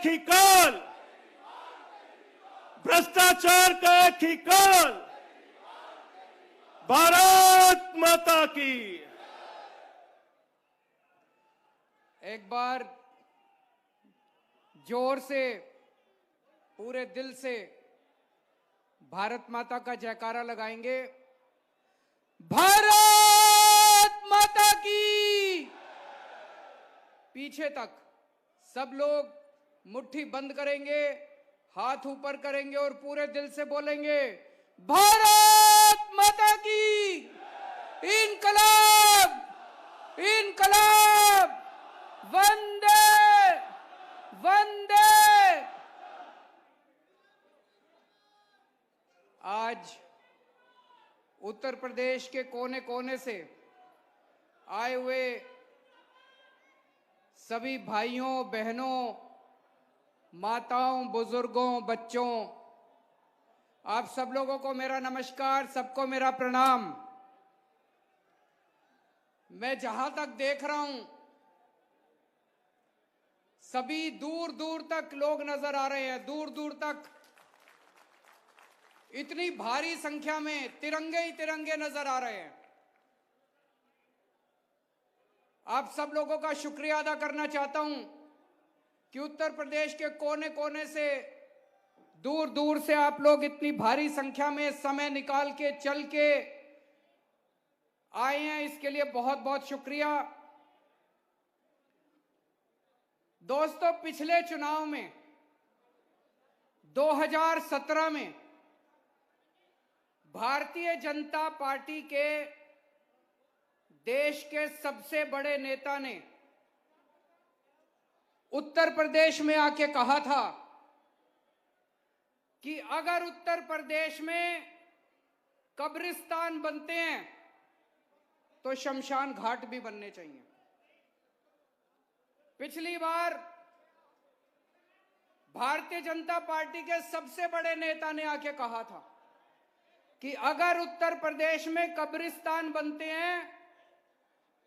एक ही कॉल, भ्रष्टाचार का एक ही कॉल, भारत माता की। एक बार जोर से पूरे दिल से भारत माता का जयकारा लगाएंगे। भारत माता की। पीछे तक सब लोग मुट्ठी बंद करेंगे, हाथ ऊपर करेंगे और पूरे दिल से बोलेंगे भारत माता की। इनकलाब, इनकलाब, वंदे वंदे। आज उत्तर प्रदेश के कोने कोने से आए हुए सभी भाइयों बहनों, माताओं, बुजुर्गों, बच्चों, आप सब लोगों को मेरा नमस्कार, सबको मेरा प्रणाम। मैं जहां तक देख रहा हूं सभी दूर दूर तक लोग नजर आ रहे हैं, दूर दूर तक इतनी भारी संख्या में तिरंगे ही तिरंगे नजर आ रहे हैं। आप सब लोगों का शुक्रिया अदा करना चाहता हूं कि उत्तर प्रदेश के कोने कोने से दूर दूर से आप लोग इतनी भारी संख्या में समय निकाल के चल के आए हैं, इसके लिए बहुत बहुत शुक्रिया। दोस्तों, पिछले चुनाव में 2017 में भारतीय जनता पार्टी के देश के सबसे बड़े नेता ने उत्तर प्रदेश में आके कहा था कि अगर उत्तर प्रदेश में कब्रिस्तान बनते हैं तो शमशान घाट भी बनने चाहिए। पिछली बार भारतीय जनता पार्टी के सबसे बड़े नेता ने आके कहा था कि अगर उत्तर प्रदेश में कब्रिस्तान बनते हैं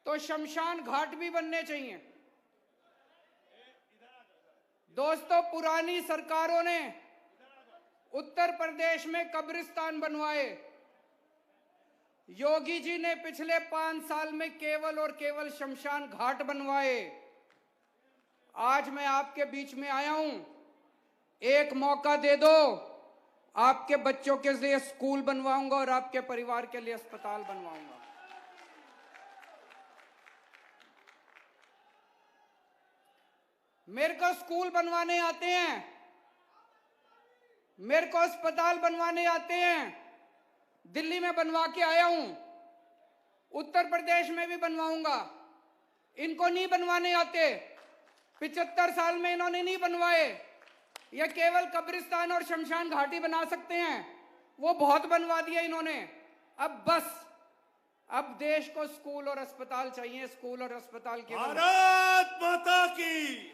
तो शमशान घाट भी बनने चाहिए। दोस्तों, पुरानी सरकारों ने उत्तर प्रदेश में कब्रिस्तान बनवाए। योगी जी ने पिछले 5 साल में केवल और केवल शमशान घाट बनवाए। आज मैं आपके बीच में आया हूं, एक मौका दे दो, आपके बच्चों के लिए स्कूल बनवाऊंगा और आपके परिवार के लिए अस्पताल बनवाऊंगा। मेरे को स्कूल बनवाने आते हैं, मेरे को अस्पताल बनवाने आते हैं। दिल्ली में बनवा के आया हूं, उत्तर प्रदेश में भी बनवाऊंगा। इनको नहीं बनवाने आते, 75 साल में इन्होंने नहीं बनवाए। ये केवल कब्रिस्तान और शमशान घाटी बना सकते हैं, वो बहुत बनवा दिया इन्होंने। अब बस, अब देश को स्कूल और अस्पताल चाहिए, स्कूल और अस्पताल के। भारत माता की।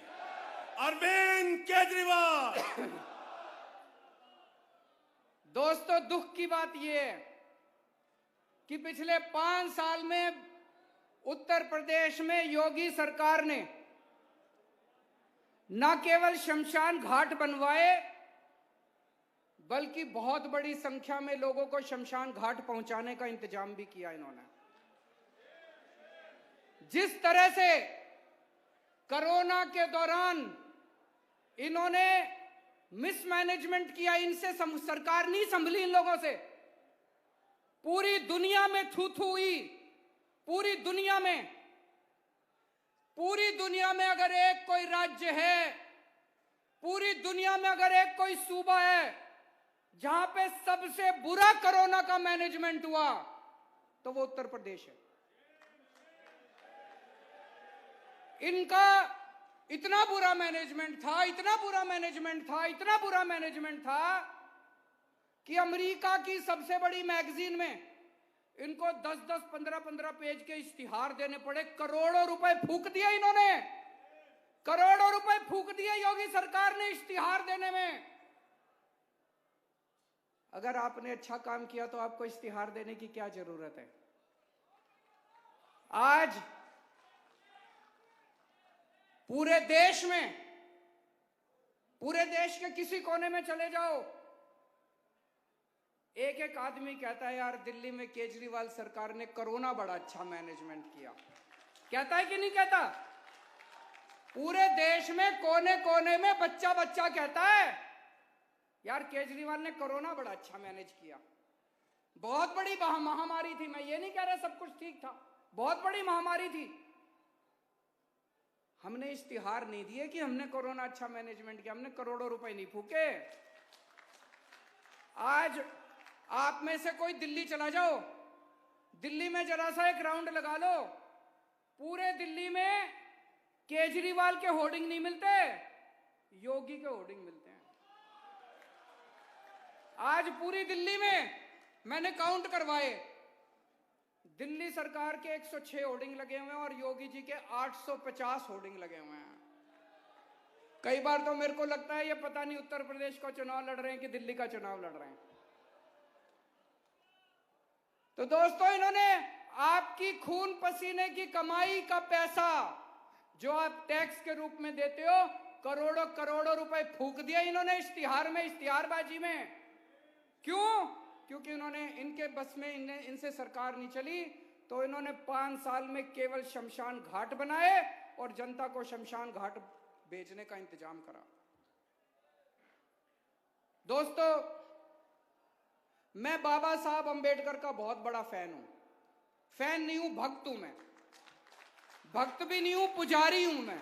अरविंद केजरीवाल। दोस्तों, दुख की बात यह है कि पिछले 5 साल में उत्तर प्रदेश में योगी सरकार ने न केवल शमशान घाट बनवाए बल्कि बहुत बड़ी संख्या में लोगों को शमशान घाट पहुंचाने का इंतजाम भी किया इन्होंने। जिस तरह से कोरोना के दौरान इन्होंने मिसमैनेजमेंट किया, इनसे सरकार नहीं संभली इन लोगों से। पूरी दुनिया में थू थू हुई, पूरी दुनिया में अगर एक कोई राज्य है, पूरी दुनिया में अगर एक कोई सूबा है जहां पे सबसे बुरा कोरोना का मैनेजमेंट हुआ तो वो उत्तर प्रदेश है। इनका इतना बुरा मैनेजमेंट था, इतना बुरा मैनेजमेंट था, इतना बुरा मैनेजमेंट था कि अमेरिका की सबसे बड़ी मैगजीन में इनको 10-10, 15-15 पेज के इश्तिहार देने पड़े। करोड़ों रुपए फूंक दिए इन्होंने, करोड़ों रुपए फूंक दिए योगी सरकार ने इश्तिहार देने में। अगर आपने अच्छा काम किया तो आपको इश्तिहार देने की क्या जरूरत है। आज पूरे देश में पूरे देश के किसी कोने में चले जाओ, एक एक आदमी कहता है यार दिल्ली में केजरीवाल सरकार ने कोरोना बड़ा अच्छा मैनेजमेंट किया। कहता है कि नहीं कहता? पूरे देश में कोने कोने में बच्चा बच्चा कहता है यार केजरीवाल ने कोरोना बड़ा अच्छा मैनेज किया। बहुत बड़ी महामारी थी, मैं ये नहीं कह रहा सब कुछ ठीक था, बहुत बड़ी महामारी थी। हमने इश्तिहार नहीं दिए कि हमने कोरोना अच्छा मैनेजमेंट किया, हमने करोड़ों रुपए नहीं फूके। आज आप में से कोई दिल्ली चला जाओ, दिल्ली में जरा सा एक राउंड लगा लो, पूरे दिल्ली में केजरीवाल के होर्डिंग नहीं मिलते, योगी के होर्डिंग मिलते हैं। आज पूरी दिल्ली में मैंने काउंट करवाए, दिल्ली सरकार के 106 होर्डिंग लगे हुए हैं और योगी जी के 850 होर्डिंग लगे हुए हैं। कई बार तो मेरे को लगता है ये पता नहीं उत्तर प्रदेश का चुनाव लड़ रहे हैं कि दिल्ली का चुनाव लड़ रहे हैं। तो दोस्तों, इन्होंने आपकी खून पसीने की कमाई का पैसा जो आप टैक्स के रूप में देते हो, करोड़ों करोड़ों रुपए फूक दिए इन्होंने इश्तिहार में, इश्तिहारबाजी में। क्यों? क्योंकि इन्होंने, इनके बस में इनसे सरकार नहीं चली, तो इन्होंने 5 साल में केवल शमशान घाट बनाए और जनता को शमशान घाट बेचने का इंतजाम करा। दोस्तों, मैं बाबा साहब अंबेडकर का बहुत बड़ा फैन हूं। फैन नहीं हूं, भक्त हूं मैं। भक्त भी नहीं हूं, पुजारी हूं मैं।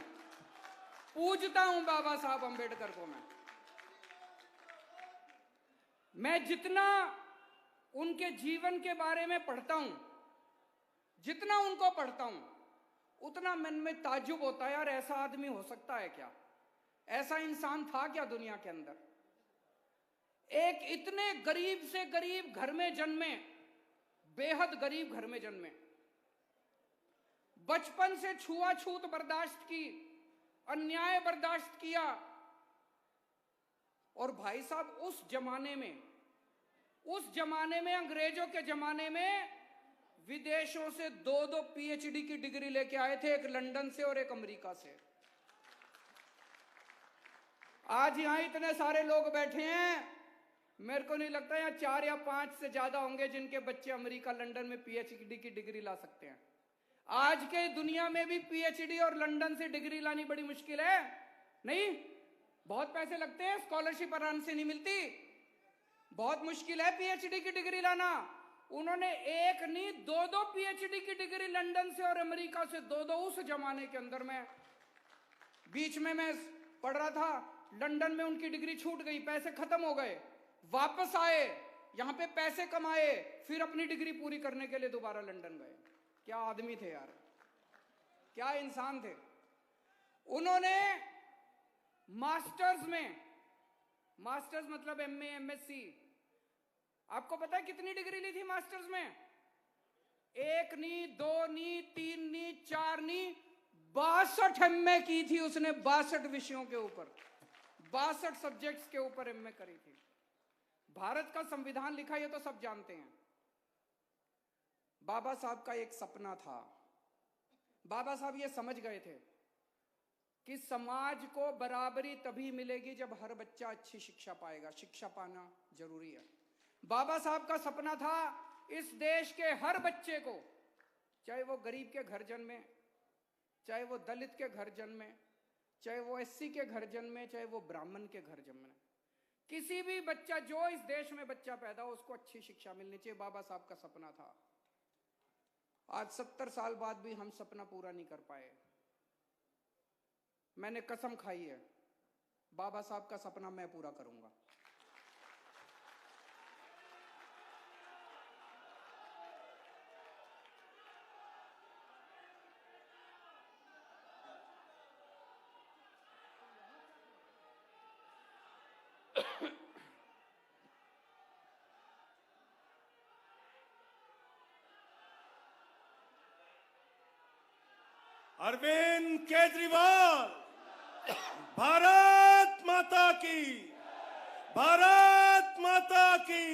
पूजता हूं बाबा साहब अंबेडकर को मैं जितना उनके जीवन के बारे में पढ़ता हूं, जितना उनको पढ़ता हूं, उतना मन में ताज्जुब होता है, यार ऐसा आदमी हो सकता है क्या? ऐसा इंसान था क्या दुनिया के अंदर? एक इतने गरीब से गरीब घर में जन्मे, बेहद गरीब घर में जन्मे, बचपन से छुआछूत बर्दाश्त की, अन्याय बर्दाश्त किया। और भाई साहब, उस जमाने में अंग्रेजों के जमाने में विदेशों से 2-2 पीएचडी की डिग्री लेके आए थे, एक लंदन से और एक अमेरिका से। आज यहां इतने सारे लोग बैठे हैं, मेरे को नहीं लगता यहाँ 4 या 5 से ज्यादा होंगे जिनके बच्चे अमेरिका लंदन में पीएचडी की डिग्री ला सकते हैं। आज के दुनिया में भी पीएचडी और लंदन से डिग्री लानी बड़ी मुश्किल है। नहीं, बहुत पैसे लगते हैं, स्कॉलरशिप आराम से नहीं मिलती, बहुत मुश्किल है पीएचडी की डिग्री लाना। उन्होंने एक नहीं 2-2 पीएचडी की डिग्री लंदन से और अमेरिका से 2-2। उस जमाने के अंदर में बीच में मैं पढ़ रहा था, लंदन में उनकी डिग्री छूट गई, पैसे खत्म हो गए, वापस आए, यहां पे पैसे कमाए, फिर अपनी डिग्री पूरी करने के लिए दोबारा लंदन गए। क्या आदमी थे यार, क्या इंसान थे। उन्होंने मास्टर्स में, मास्टर्स मतलब एमए एमएससी, आपको पता है कितनी डिग्री ली थी मास्टर्स में? 1 नहीं, 2 नहीं, 3 नहीं, 4 नहीं, 62 एमए की थी उसने। 62 विषयों के ऊपर, 62 सब्जेक्ट्स के ऊपर एमए करी थी। भारत का संविधान लिखा, ये तो सब जानते हैं। बाबा साहब का एक सपना था। बाबा साहब ये समझ गए थे कि समाज को बराबरी तभी मिलेगी जब हर बच्चा अच्छी शिक्षा पाएगा। शिक्षा पाना जरूरी है। बाबा साहब का सपना था इस देश के हर बच्चे को, चाहे वो गरीब के घर जन्मे, चाहे वो दलित के घर जन्मे, चाहे वो एससी के घर जन्मे, चाहे वो ब्राह्मण के घर जन्मे, किसी भी बच्चा, जो इस देश में बच्चा पैदा हो, उसको अच्छी शिक्षा मिलनी चाहिए। बाबा साहब का सपना था। आज 70 साल बाद भी हम सपना पूरा नहीं कर पाए। मैंने कसम खाई है, बाबा साहब का सपना मैं पूरा करूंगा। अरविंद केजरीवाल, भारत माता की, भारत माता की।